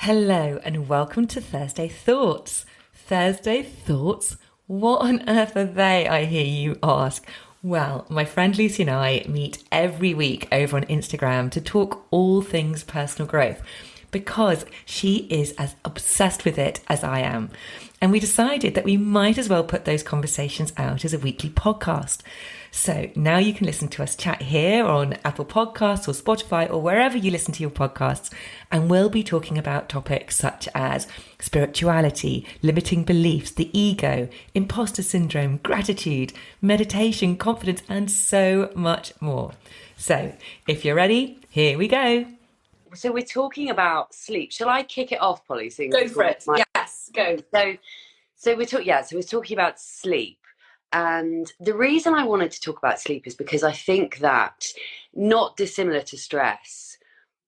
Hello and welcome to Thursday Thoughts. Thursday Thoughts? What on earth are they, I hear you ask? Well, my friend Lucy and I meet every week over on Instagram to talk all things personal growth because she is as obsessed with it as I am. And we decided that we might as well put those conversations out as a weekly podcast. So now you can listen to us chat here on Apple Podcasts or Spotify or wherever you listen to your podcasts. And we'll be talking about topics such as spirituality, limiting beliefs, the ego, imposter syndrome, gratitude, meditation, confidence, and so much more. So if you're ready, here we go. So we're talking about sleep. Shall I kick it off, Polly? Go for it. Yes, go. So we're talking about sleep. And the reason I wanted to talk about sleep is because I think that, not dissimilar to stress,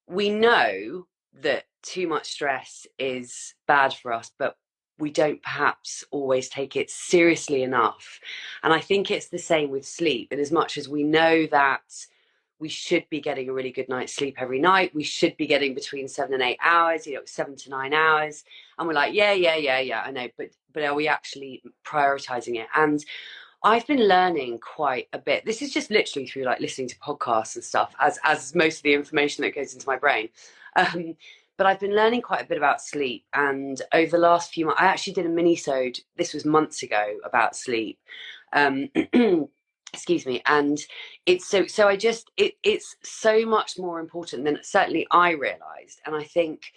we know that too much stress is bad for us, but we don't perhaps always take it seriously enough. And I think it's the same with sleep. And as much as we know that we should be getting a really good night's sleep every night, we should be getting between 7 and 8 hours, 7 to 9 hours. And we're like, yeah, I know, but are we actually prioritizing it? And I've been learning quite a bit. This is just literally through like listening to podcasts and stuff, as most of the information that goes into my brain. But I've been learning quite a bit about sleep. And over the last few months, I actually did a mini-sode, this was months ago, about sleep. Excuse me. And it's it's so much more important than certainly I realized. And I think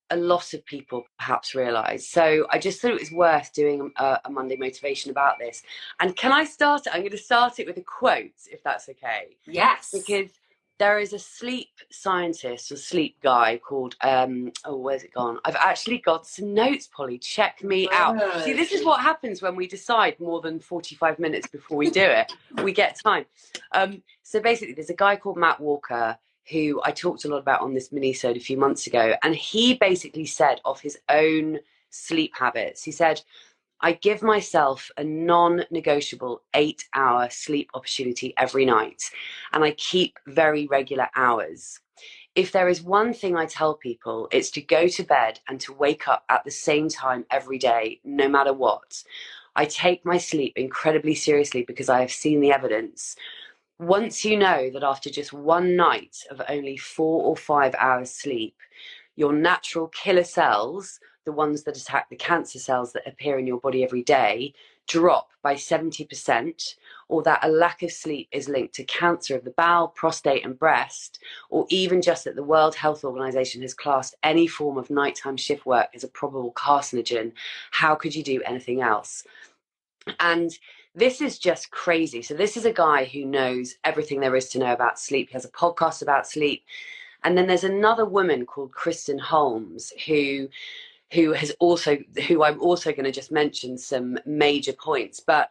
a lot of people perhaps realize. So I just thought it was worth doing a Monday motivation about this. And can I start it? I'm going to start it with a quote, if that's okay. Yes. Because there is a sleep scientist or sleep guy called, where's it gone? I've actually got some notes, Polly. Check me out. See, this is what happens when we decide more than 45 minutes before we do it. We get time. So basically, there's a guy called Matt Walker who I talked a lot about on this mini-sode a few months ago. And he basically said of his own sleep habits, he said, I give myself a non-negotiable 8-hour sleep opportunity every night, and I keep very regular hours. If there is one thing I tell people, it's to go to bed and to wake up at the same time every day, no matter what. I take my sleep incredibly seriously because I have seen the evidence. Once you know that after just one night of only 4 or 5 hours sleep, your natural killer cells, the ones that attack the cancer cells that appear in your body every day, drop by 70%, or that a lack of sleep is linked to cancer of the bowel, prostate, and breast, or even just that the World Health Organization has classed any form of nighttime shift work as a probable carcinogen, how could you do anything else? And this is just crazy. So this is a guy who knows everything there is to know about sleep. He has a podcast about sleep. And then there's another woman called Kristen Holmes who I'm also going to just mention some major points. But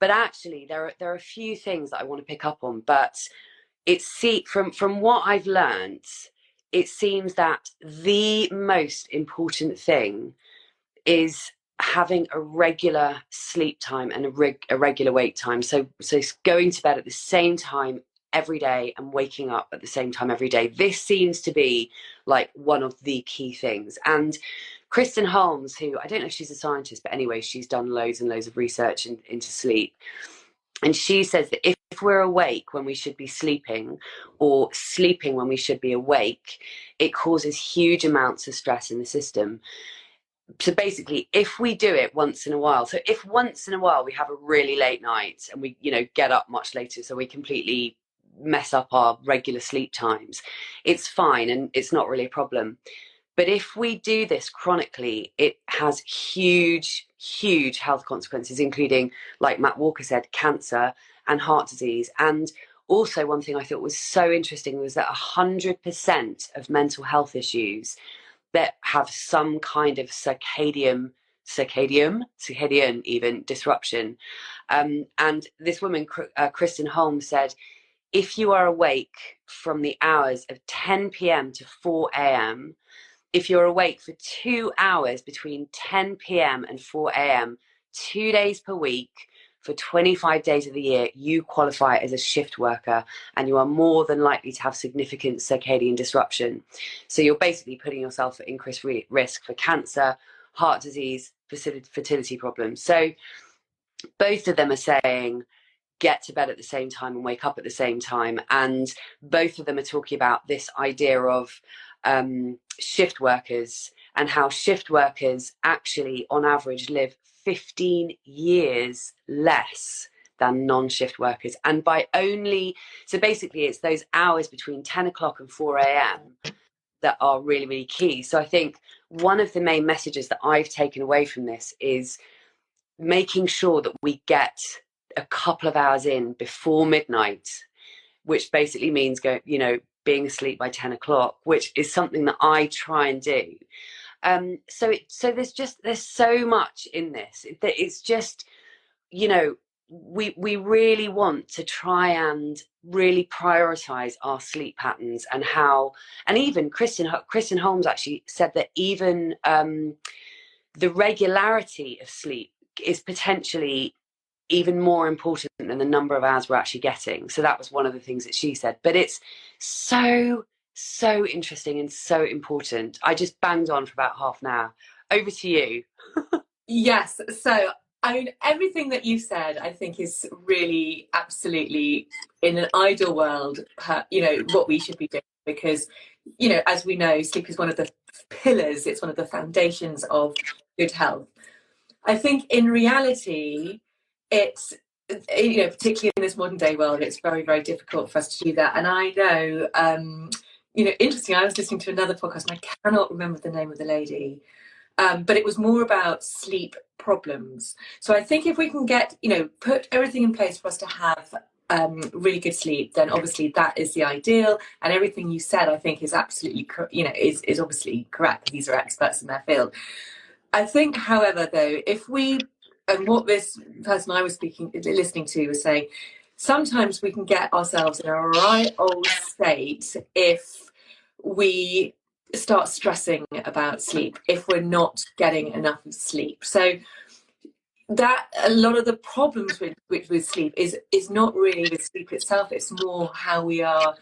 actually there are a few things that I want to pick up on. But from what I've learned, it seems that the most important thing is having a regular sleep time and a regular wake time. So going to bed at the same time every day and waking up at the same time every day. This seems to be like one of the key things. And Kristen Holmes, who I don't know if she's a scientist, but anyway, she's done loads and loads of research into sleep. And she says that if we're awake when we should be sleeping, or sleeping when we should be awake, it causes huge amounts of stress in the system. So basically, if we do it once in a while, so if once in a while we have a really late night and we, get up much later, so we completely mess up our regular sleep times, it's fine and it's not really a problem. But if we do this chronically, it has huge, huge health consequences, including, like Matt Walker said, cancer and heart disease. And also, one thing I thought was so interesting was that 100% of mental health issues that have some kind of circadian even disruption. And this woman, Kristen Holmes, said, if you are awake from the hours of 10 p.m. to 4 a.m., if you're awake for 2 hours between 10 p.m. and 4 a.m., 2 days per week, for 25 days of the year, you qualify as a shift worker, and you are more than likely to have significant circadian disruption. So you're basically putting yourself at increased risk for cancer, heart disease, fertility problems. So both of them are saying, get to bed at the same time and wake up at the same time. And both of them are talking about this idea of shift workers, and how shift workers actually, on average, live 15 years less than non-shift workers. And so basically it's those hours between 10 o'clock and 4 a.m. that are really, really key. So I think one of the main messages that I've taken away from this is making sure that we get a couple of hours in before midnight, which basically means being asleep by 10 o'clock, which is something that I try and do. So there's so much in this. It's just, we really want to try and really prioritize our sleep patterns, and even Kristen Holmes actually said that even the regularity of sleep is potentially even more important than the number of hours we're actually getting. So that was one of the things that she said. But it's so interesting and so important. I just banged on for about half an hour. Over to you. Yes. So, I mean, everything that you said, I think, is really absolutely, in an ideal world, what we should be doing. Because, as we know, sleep is one of the pillars. It's one of the foundations of good health. I think in reality, it's, particularly in this modern day world, it's very, very difficult for us to do that. And I know, interesting, I was listening to another podcast and I cannot remember the name of the lady, but it was more about sleep problems. So I think if we can put everything in place for us to have really good sleep, then obviously that is the ideal. And everything you said, I think, is absolutely, is obviously correct. These are experts in their field. I think, however, though, and what this person I was listening to was saying, sometimes we can get ourselves in a right old state if we start stressing about sleep, if we're not getting enough sleep. So that a lot of the problems with sleep is not really with sleep itself. It's more how we are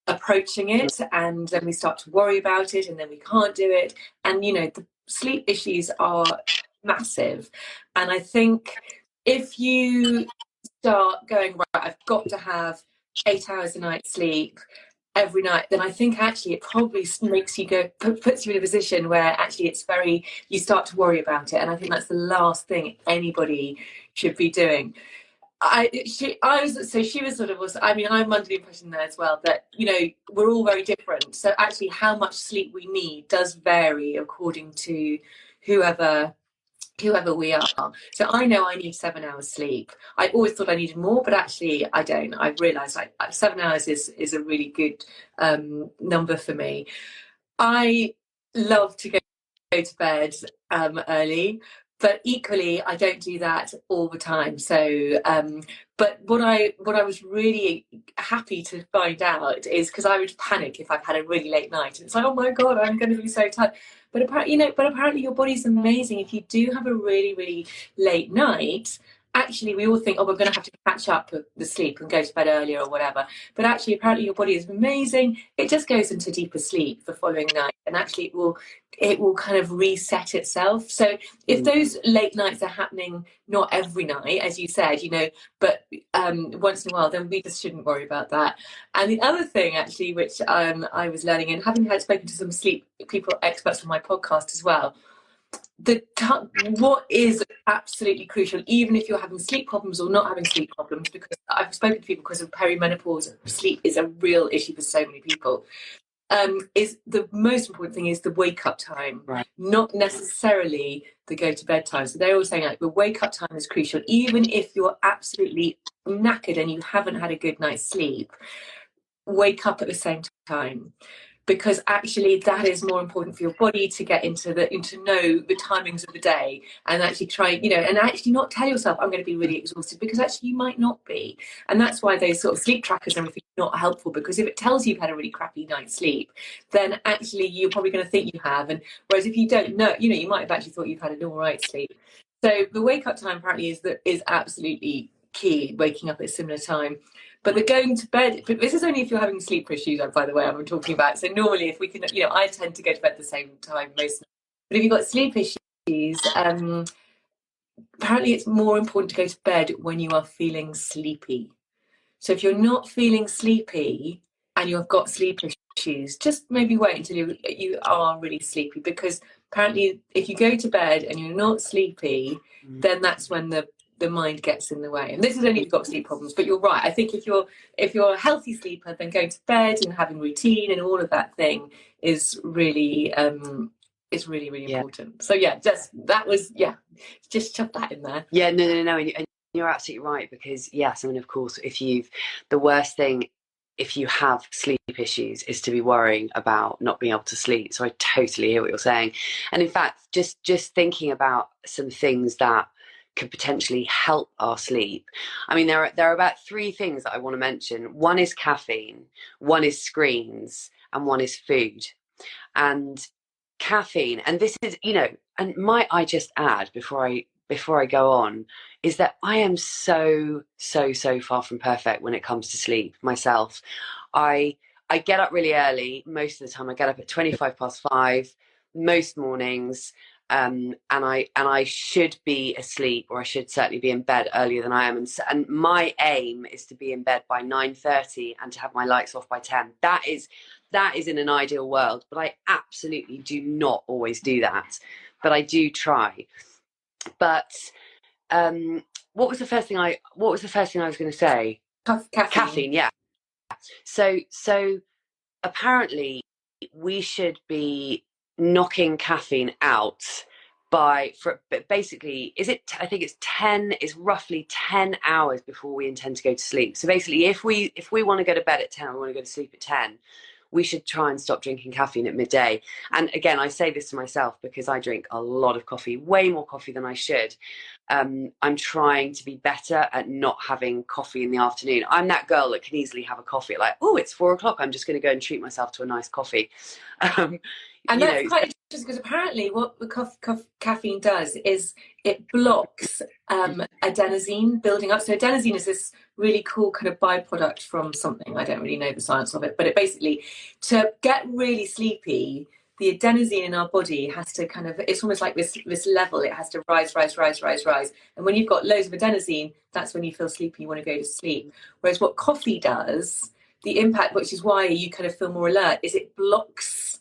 approaching it, and then we start to worry about it, and then we can't do it. And the sleep issues are massive. And I think if you start going, right, I've got to have 8 hours a night sleep every night, then I think actually it probably makes you puts you in a position where actually you start to worry about it. And I think that's the last thing anybody should be doing. She was sort of, I mean, I'm under the impression there as well that, we're all very different. So actually how much sleep we need does vary according to whoever we are. So I know I need 7 hours sleep. I always thought I needed more, but actually I don't. I've realised 7 hours is a really good number for me. I love to go to bed early, but equally I don't do that all the time. So but what I was really happy to find out is, because I would panic if I've had a really late night, and it's like, oh my god, I'm going to be so tired. But apparently your body's amazing. If you do have a really, really late night, actually we all think, oh, we're going to have to catch up with the sleep and go to bed earlier or whatever. But actually, apparently your body is amazing. It just goes into deeper sleep the following night, and actually it will kind of reset itself. So if those late nights are happening, not every night, as you said, but once in a while, then we just shouldn't worry about that. And the other thing, actually, which I was learning, and having spoken to some sleep people, experts on my podcast as well, what is absolutely crucial, even if you're having sleep problems or not having sleep problems, because I've spoken to people because of perimenopause, sleep is a real issue for so many people, is the most important thing is the wake up time, right? Not necessarily the go to bed time. So they're all saying the wake up time is crucial, even if you're absolutely knackered and you haven't had a good night's sleep. Wake up at the same time, because actually that is more important for your body to get into to know the timings of the day, and actually try, and actually not tell yourself I'm going to be really exhausted, because actually you might not be. And that's why those sort of sleep trackers and everything are not helpful, because if it tells you you've had a really crappy night's sleep, then actually you're probably going to think you have. And whereas if you don't know, you might have actually thought you've had an all right sleep. So the wake up time apparently is absolutely key, waking up at a similar time. But the going to bed, but this is only if you're having sleep issues, by the way, I'm talking about. So normally if we can, I tend to go to bed at the same time most, but if you've got sleep issues, apparently it's more important to go to bed when you are feeling sleepy. So if you're not feeling sleepy and you've got sleep issues, just maybe wait until you are really sleepy, because apparently if you go to bed and you're not sleepy, then that's when the mind gets in the way. And this is only if you've got sleep problems, but you're right. I think if you're a healthy sleeper, then going to bed and having routine and all of that thing is really really important. So just chuck that in there. Yeah, no, and you're absolutely right, because yes, I mean, of course, the worst thing if you have sleep issues is to be worrying about not being able to sleep. So I totally hear what you're saying. And in fact, just thinking about some things that could potentially help our sleep. I mean, there are about 3 things that I want to mention. One is caffeine, one is screens, and one is food. And caffeine, and this is, and might I just add before I go on, is that I am so far from perfect when it comes to sleep myself. I get up really early most of the time. I get up at 5:25 most mornings, and I should be asleep, or I should certainly be in bed earlier than I am. And my aim is to be in bed by 9:30 and to have my lights off by 10. That is in an ideal world, but I absolutely do not always do that. But I do try. But what was the first thing I was going to say? Caffeine, yeah. So apparently we should be knocking caffeine out but basically, I think it's roughly 10 hours before we intend to go to sleep. So basically, if we want to go to bed at 10, or we want to go to sleep at 10, we should try and stop drinking caffeine at midday. And again, I say this to myself because I drink a lot of coffee, way more coffee than I should. I'm trying to be better at not having coffee in the afternoon. I'm that girl that can easily have a coffee at it's 4:00. I'm just going to go and treat myself to a nice coffee. And that's quite interesting, because apparently what the caffeine does is it blocks adenosine building up. So adenosine is this really cool kind of byproduct from something. I don't really know the science of it, but it basically, to get really sleepy, the adenosine in our body has to it's almost like this level. It has to rise. And when you've got loads of adenosine, that's when you feel sleepy, you want to go to sleep. Whereas what coffee does, the impact, which is why you kind of feel more alert, is it blocks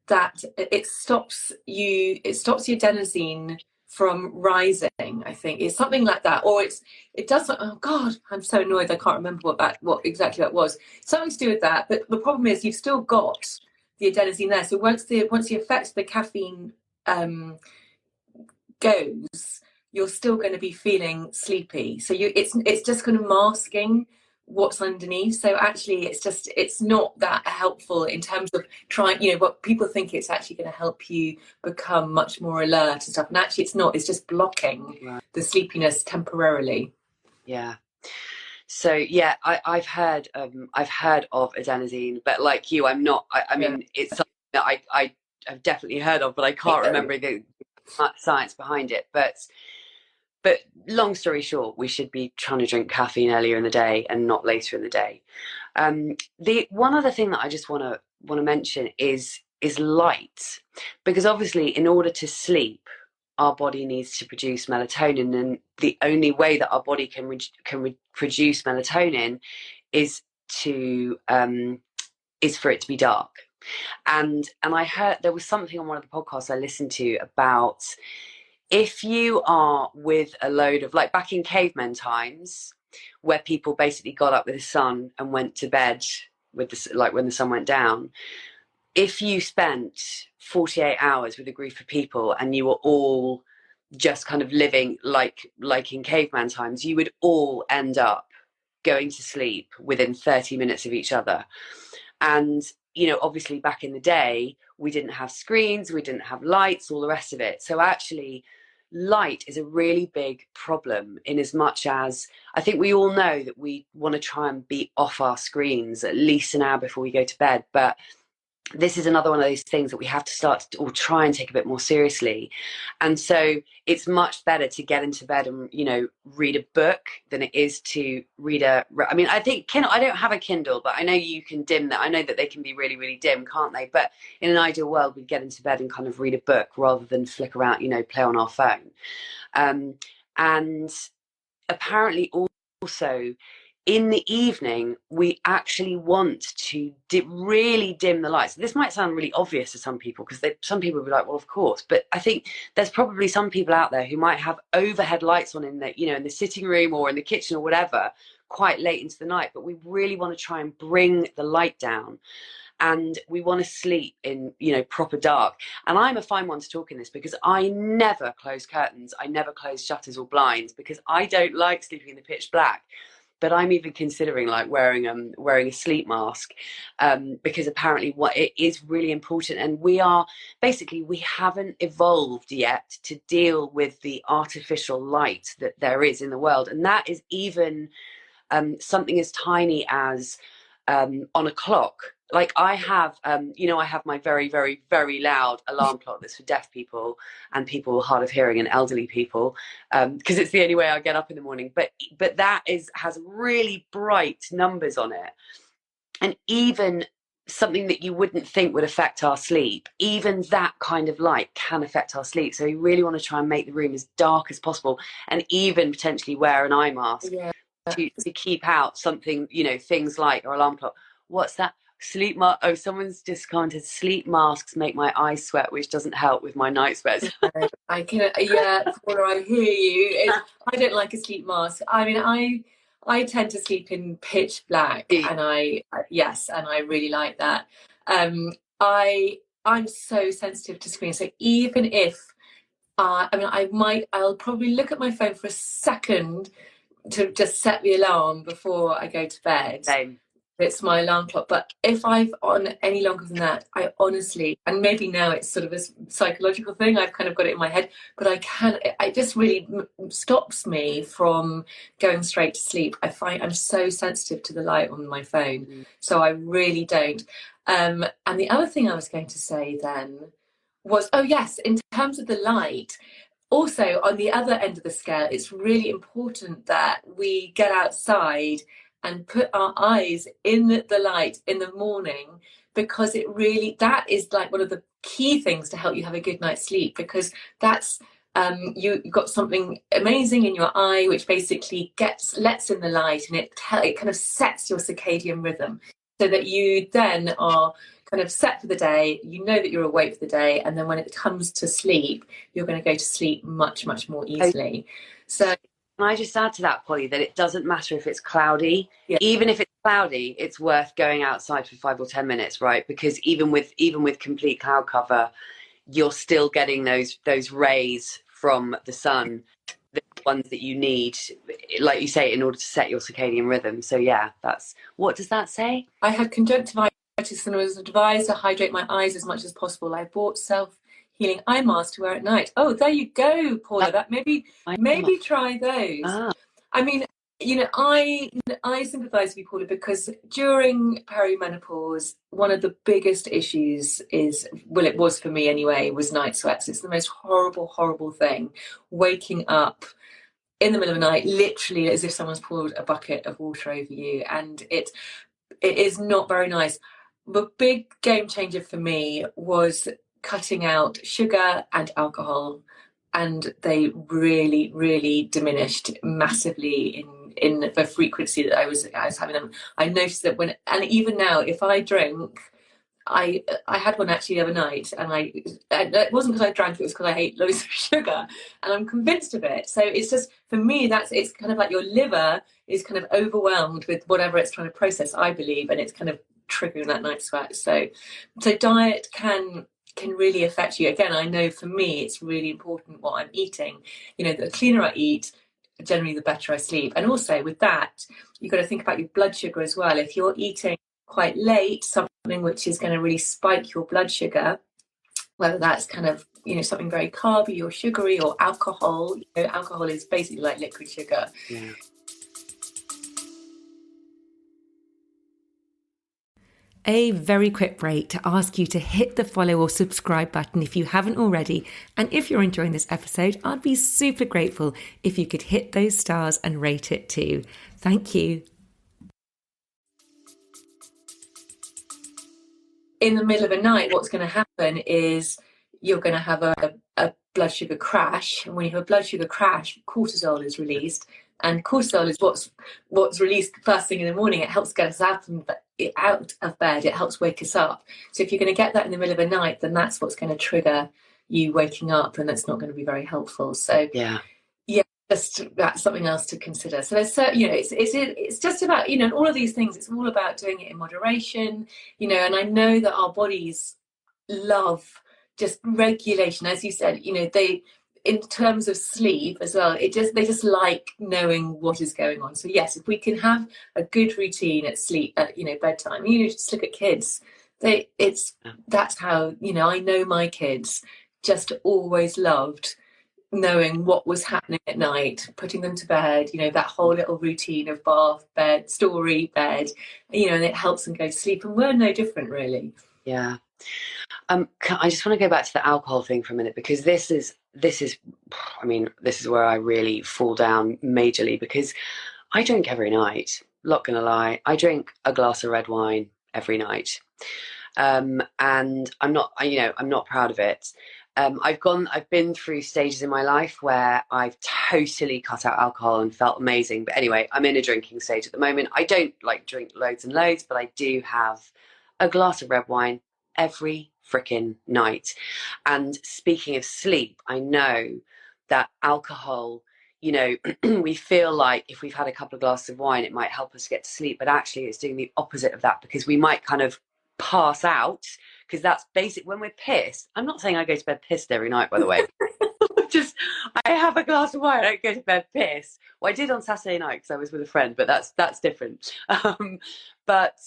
that. It stops the adenosine from rising. I think it's something like that, or it does. Oh God, I'm so annoyed. I can't remember what exactly that was. Something to do with that. But the problem is you've still got the adenosine there. So once the effect of the caffeine goes, you're still going to be feeling sleepy. So it's just kind of masking what's underneath. So actually it's not that helpful in terms of trying, what people think it's actually going to help you become much more alert and stuff. And actually it's not. It's just blocking the sleepiness temporarily. Yeah. So yeah, I've heard of adenosine, but like you, I'm not. I mean, it's something that I've definitely heard of, but I can't remember the science behind it. But long story short, we should be trying to drink caffeine earlier in the day and not later in the day. The one other thing that I just want to mention is light, because obviously in order to sleep, our body needs to produce melatonin, and the only way that our body can produce melatonin is for it to be dark. And I heard there was something on one of the podcasts I listened to about, if you are with a load of, like back in caveman times, where people basically got up with the sun and went to bed with when the sun went down, if you spent 48 hours with a group of people and you were all just kind of living like in caveman times, you would all end up going to sleep within 30 minutes of each other. And obviously back in the day, we didn't have screens, we didn't have lights, all the rest of it. So actually light is a really big problem, in as much as I think we all know that we want to try and be off our screens at least an hour before we go to bed. But this is another one of those things that we have to start to, or try and take a bit more seriously. And so it's much better to get into bed and, you know, read a book than it is to read I mean, I think Kindle, I don't have a Kindle, but I know you can dim that. I know that they can be really, really dim, can't they? But in an ideal world, we'd get into bed and kind of read a book rather than flick around, you know, play on our phone. And apparently also in the evening, we actually want to really dim the lights. This might sound really obvious to some people, because some people will be like, well, of course. But I think there's probably some people out there who might have overhead lights on in the, you know, in the sitting room or in the kitchen or whatever, quite late into the night. But we really want to try and bring the light down. And we want to sleep in, you know, proper dark. And I'm a fine one to talk in this, because I never close curtains. I never close shutters or blinds, because I don't like sleeping in the pitch black. But I'm even considering like wearing a sleep mask, because apparently what it is really important. And we haven't evolved yet to deal with the artificial light that there is in the world. And that is even something as tiny as on a clock. Like I have, you know, I have my very, very, very loud alarm clock that's for deaf people and people hard of hearing and elderly people, because it's the only way I get up in the morning. But that has really bright numbers on it, and even something that you wouldn't think would affect our sleep, even that kind of light can affect our sleep. So we really want to try and make the room as dark as possible, and even potentially wear an eye mask to keep out something, you know, things like our alarm clock. What's that? Sleep mask. Oh, someone's just commented, sleep masks make my eyes sweat, which doesn't help with my night sweats. I can, Paula, I hear you. I don't like a sleep mask. I mean, I tend to sleep in pitch black, and I really like that. I'm so sensitive to screens, so even if I'll probably look at my phone for a second to just set the alarm before I go to bed. Same. It's my alarm clock. But if I've on any longer than that, I honestly, and maybe now it's sort of a psychological thing, I've kind of got it in my head, but it just really stops me from going straight to sleep. I find I'm so sensitive to the light on my phone, so I really don't. And the other thing I was going to say then was, oh yes, in terms of the light, also on the other end of the scale, it's really important that we get outside and put our eyes in the light in the morning, because that is like one of the key things to help you have a good night's sleep, because that's you've got something amazing in your eye which basically lets in the light, and it kind of sets your circadian rhythm, so that you then are kind of set for the day, you know that you're awake for the day, and then when it comes to sleep, you're going to go to sleep much, much more easily. So can I just add to that, Polly, that it doesn't matter if it's cloudy. Yeah. Even if it's cloudy, it's worth going outside for 5 or 10 minutes, right? Because even with complete cloud cover, you're still getting those rays from the sun, the ones that you need, like you say, in order to set your circadian rhythm. So yeah, what does that say? I had conjunctivitis and was advised to hydrate my eyes as much as possible. I bought self-healing eye masks to wear at night. Oh, there you go, Paula. That maybe try those. I mean, you know, I sympathise with you, Paula, because during perimenopause, one of the biggest issues it was for me anyway, was night sweats. It's the most horrible, horrible thing. Waking up in the middle of the night, literally as if someone's poured a bucket of water over you, and it is not very nice. The big game changer for me was cutting out sugar and alcohol, and they really, really diminished massively in the frequency that I was having them. I noticed that and even now, if I drink, I had one actually the other night, and it wasn't because I drank, it was because I ate loads of sugar, and I'm convinced of it. So it's just, for me, it's kind of like your liver is kind of overwhelmed with whatever it's trying to process, I believe, and it's kind of triggering that night sweat. So diet can really affect you. Again, I know for me, it's really important what I'm eating. You know, the cleaner I eat, generally the better I sleep. And also with that, you've got to think about your blood sugar as well. If you're eating quite late, something which is going to really spike your blood sugar, whether that's kind of, you know, something very carby or sugary, or alcohol. You know, alcohol is basically like liquid sugar. Yeah. a very quick break to ask you to hit the follow or subscribe button if you haven't already. And if you're enjoying this episode, I'd be super grateful if you could hit those stars and rate it too. Thank you. In the middle of the night, what's going to happen is you're going to have a blood sugar crash. And when you have a blood sugar crash, cortisol is released. And cortisol is what's released first thing in the morning. It helps get us out of bed. It helps wake us up. So if you're going to get that in the middle of the night, then that's what's going to trigger you waking up, and that's not going to be very helpful. So yeah, just that's something else to consider. So there's it's just about, you know, all of these things. It's all about doing it in moderation, you know. And I know that our bodies love just regulation, as you said. You know, in terms of sleep as well, they just like knowing what is going on. So yes, if we can have a good routine at sleep, at, you know, bedtime. You know, just look at kids. That's how, you know, I know my kids just always loved knowing what was happening at night, putting them to bed, you know, that whole little routine of bath, bed, story, bed, you know, and it helps them go to sleep. And we're no different, really. Yeah. I just want to go back to the alcohol thing for a minute, because this is where I really fall down majorly, because I drink every night. Not gonna lie, I drink a glass of red wine every night, and I'm not proud of it. I've been through stages in my life where I've totally cut out alcohol and felt amazing. But anyway, I'm in a drinking stage at the moment. I don't like drink loads and loads, but I do have a glass of red wine every freaking night. And speaking of sleep, I know that alcohol, you know, we feel like if we've had a couple of glasses of wine, it might help us get to sleep. But actually, it's doing the opposite of that, because we might kind of pass out, because that's basic. When we're pissed, I'm not saying I go to bed pissed every night, by the way. I have a glass of wine, I don't go to bed pissed. Well, I did on Saturday night because I was with a friend, but that's different. But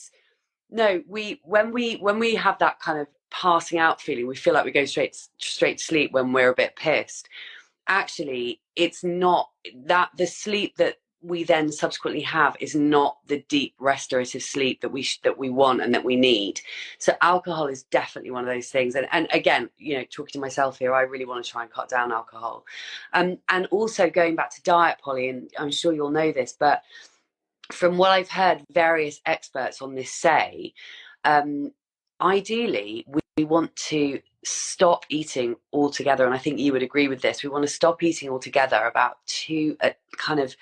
no, when we have that kind of passing out feeling, we feel like we go straight to sleep when we're a bit pissed. Actually, it's not that. The sleep that we then subsequently have is not the deep restorative sleep that we want and that we need. So alcohol is definitely one of those things. And again, you know, talking to myself here, I really want to try and cut down alcohol. And also going back to diet, Polly, and I'm sure you'll know this, but from what I've heard various experts on this say, ideally we want to stop eating altogether, and I think you would agree with this. We want to stop eating altogether about kind of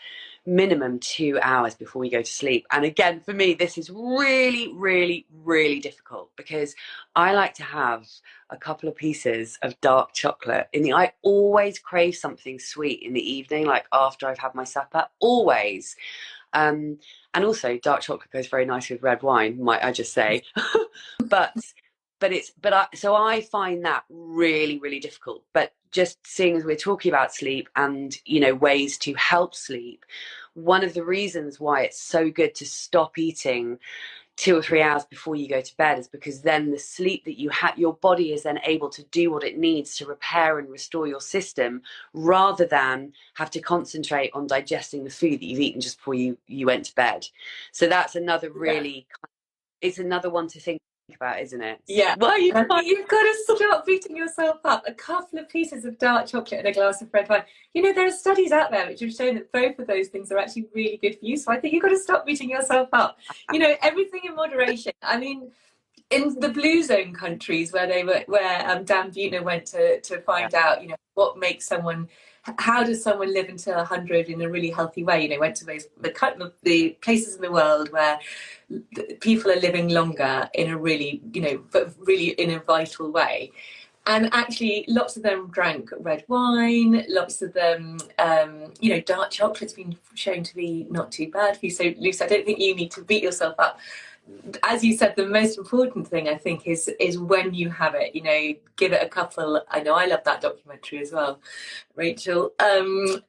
minimum 2 hours before we go to sleep. And again, for me, this is really, really, really difficult, because I like to have a couple of pieces of dark chocolate I always crave something sweet in the evening, like after I've had my supper, always. And also dark chocolate goes very nicely with red wine, might I just say. So I find that really, really difficult. But just seeing as we're talking about sleep and, you know, ways to help sleep, one of the reasons why it's so good to stop eating 2 or 3 hours before you go to bed is because then the sleep that you have, your body is then able to do what it needs to repair and restore your system, rather than have to concentrate on digesting the food that you've eaten just before you went to bed. So that's another it's another one to think about, isn't it? Yeah. Well, you've got to stop beating yourself up. A couple of pieces of dark chocolate and a glass of red wine. You know, there are studies out there which have shown that both of those things are actually really good for you. So I think you've got to stop beating yourself up. You know, everything in moderation. I mean, in the blue zone countries where Dan Buettner went to find out, you know, what makes someone, how does someone live until 100 in a really healthy way? You know, went to the places in the world where people are living longer in a really, you know, but really in a vital way. And actually, lots of them drank red wine. Lots of them, you know, dark chocolate's been shown to be not too bad for you. So, Lucy, I don't think you need to beat yourself up. As you said, the most important thing, I think, is when you have it, you know, give it a couple. I know I love that documentary as well, Rachel. The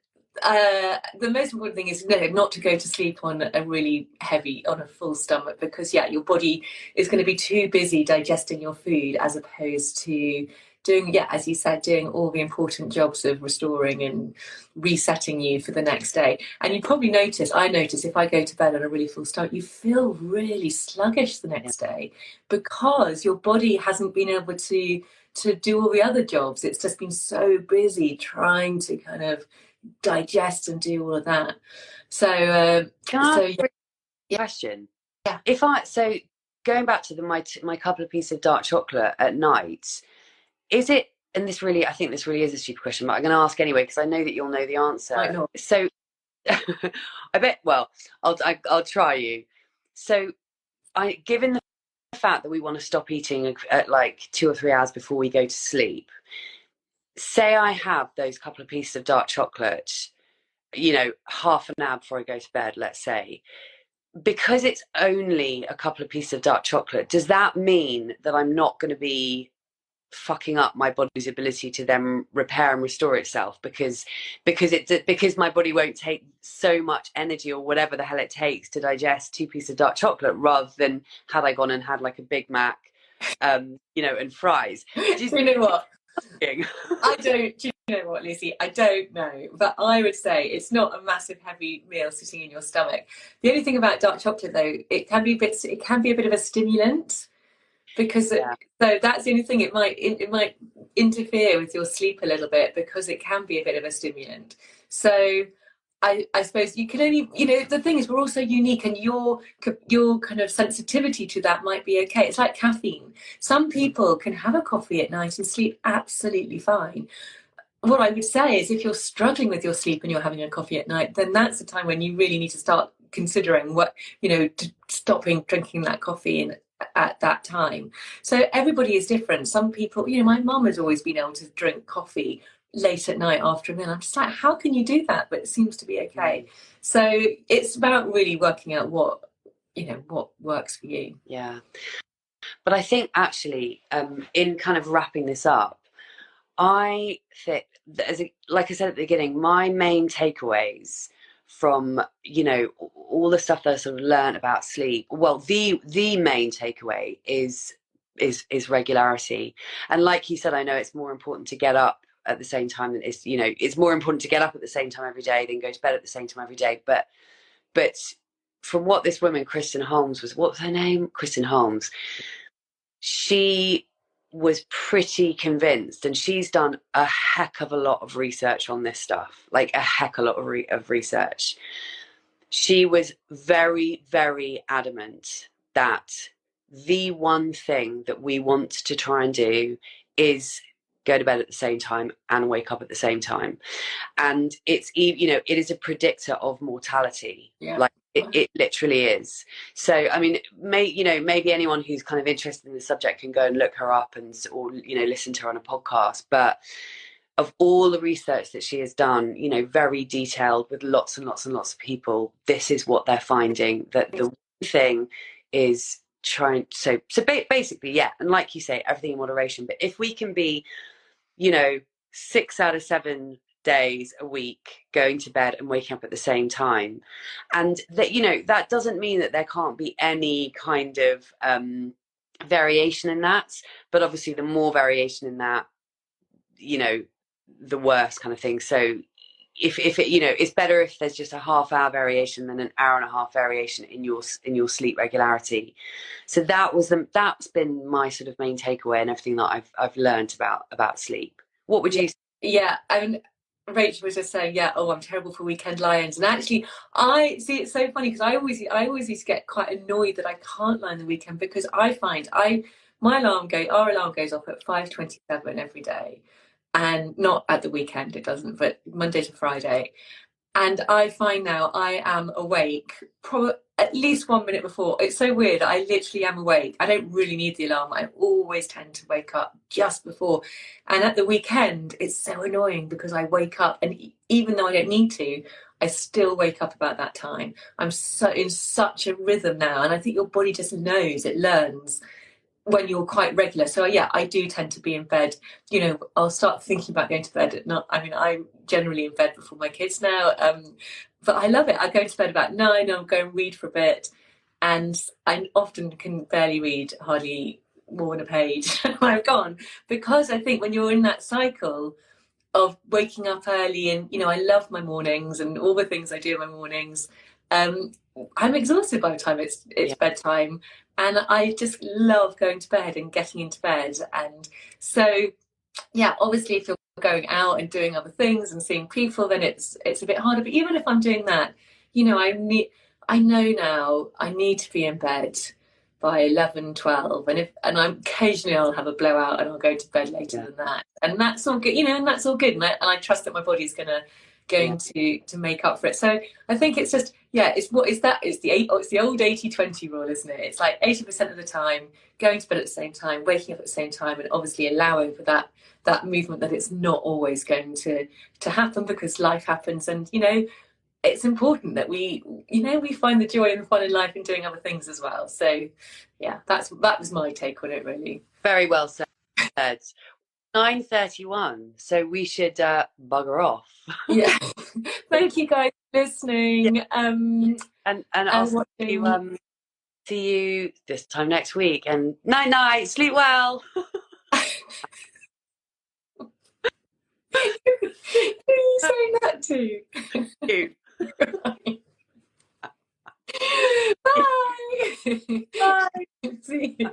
most important thing is not to go to sleep on a full stomach, because your body is going to be too busy digesting your food as opposed to doing, as you said, doing all the important jobs of restoring and resetting you for the next day. And you probably notice, I notice, if I go to bed on a really full stomach, you feel really sluggish the next day, because your body hasn't been able to do all the other jobs. It's just been so busy trying to kind of digest and do all of that. So question. So going back to my couple of pieces of dark chocolate at night, is it, and I think this really is a stupid question, but I'm going to ask anyway because I know that you'll know the answer. I know. So I bet, well, I'll try you. So given the fact that we want to stop eating at like 2 or 3 hours before we go to sleep, say I have those couple of pieces of dark chocolate, half an hour before I go to bed, let's say, because it's only a couple of pieces of dark chocolate, does that mean that I'm not going to be fucking up my body's ability to then repair and restore itself because my body won't take so much energy or whatever the hell it takes to digest 2 pieces of dark chocolate, rather than had I gone and had like a Big Mac, and fries? Do you know what? I don't. Do you know what, Lucy? I don't know, but I would say it's not a massive heavy meal sitting in your stomach. The only thing about dark chocolate, though, it can be a bit of a stimulant, because so that's the only thing. It might interfere with your sleep a little bit, because it can be a bit of a stimulant. So I suppose you can only, the thing is, we're all so unique, and your kind of sensitivity to that might be okay. It's like caffeine. Some people can have a coffee at night and sleep absolutely fine. What I would say is, if you're struggling with your sleep and you're having a coffee at night, then that's the time when you really need to start considering stopping drinking that coffee at that time. So everybody is different. Some people, my mum has always been able to drink coffee late at night after a meal. I'm just like, how can you do that? But it seems to be okay. So it's about really working out what works for you. Yeah. But I think actually, in kind of wrapping this up, I think, like I said at the beginning, my main takeaways from all the stuff that I sort of learned about sleep, well, the main takeaway is regularity. And like you said, I know it's more important to get up at the same time than it's more important to get up at the same time every day than go to bed at the same time every day. But from what this woman, Kristen Holmes, what was her name? Kristen Holmes. She was pretty convinced, and she's done a heck of a lot of research on this stuff, like a heck of a lot of research. She was very, very adamant that the one thing that we want to try and do is go to bed at the same time and wake up at the same time. And it's, it is a predictor of mortality. Like it literally is. So, I mean, maybe anyone who's kind of interested in the subject can go and look her up or listen to her on a podcast. But of all the research that she has done, very detailed with lots and lots and lots of people, this is what they're finding, that the one thing is trying. So basically, and like you say, everything in moderation. But if we can be, 6 out of 7 days a week going to bed and waking up at the same time, and that that doesn't mean that there can't be any kind of variation in that, but obviously the more variation in that, the worse kind of thing. So if it, it's better if there's just a half-hour variation than an hour and a half variation in your sleep regularity. So that's been my sort of main takeaway and everything that I've learned about sleep. What would you say? Yeah, I mean, Rachel was just saying, I'm terrible for weekend lions. And actually, I see, it's so funny, because I always used to get quite annoyed that I can't lie on the weekend, because I find our alarm goes off at 5:27 every day. And not at the weekend, it doesn't, but Monday to Friday. And I find now I am awake probably at least 1 minute before. It's so weird. I literally am awake. I don't really need the alarm. I always tend to wake up just before. And at the weekend, it's so annoying, because I wake up, and even though I don't need to, I still wake up about that time. I'm in such a rhythm now. And I think your body just knows, it learns when you're quite regular. So I do tend to be in bed. I'll start thinking about going to bed at night. I mean, I'm generally in bed before my kids now, but I love it. I go to bed about 9. I'll go and read for a bit, and I often can barely read, hardly more than a page. I've gone, because I think when you're in that cycle of waking up early, and I love my mornings and all the things I do in my mornings, I'm exhausted by the time it's bedtime, and I just love going to bed and getting into bed. And so obviously if you're going out and doing other things and seeing people, then it's a bit harder. But even if I'm doing that, I know now I need to be in bed by 11, 12, and I'm occasionally I'll have a blowout and I'll go to bed later than that, and that's all good, and that's all good, and I trust that my body's going to make up for it. So I think it's just it's the old 80-20 rule, isn't it? It's like 80% of the time going to bed at the same time, waking up at the same time, and obviously allowing for that movement, that it's not always going to happen, because life happens, and it's important that we find the joy and the fun in life in doing other things as well. So that was my take on it, really. Very well said. 9:31, so we should bugger off. Thank you guys for listening. And I'll see you this time next week, and night, sleep well. Who are you saying that to? You. Bye. Bye. See you.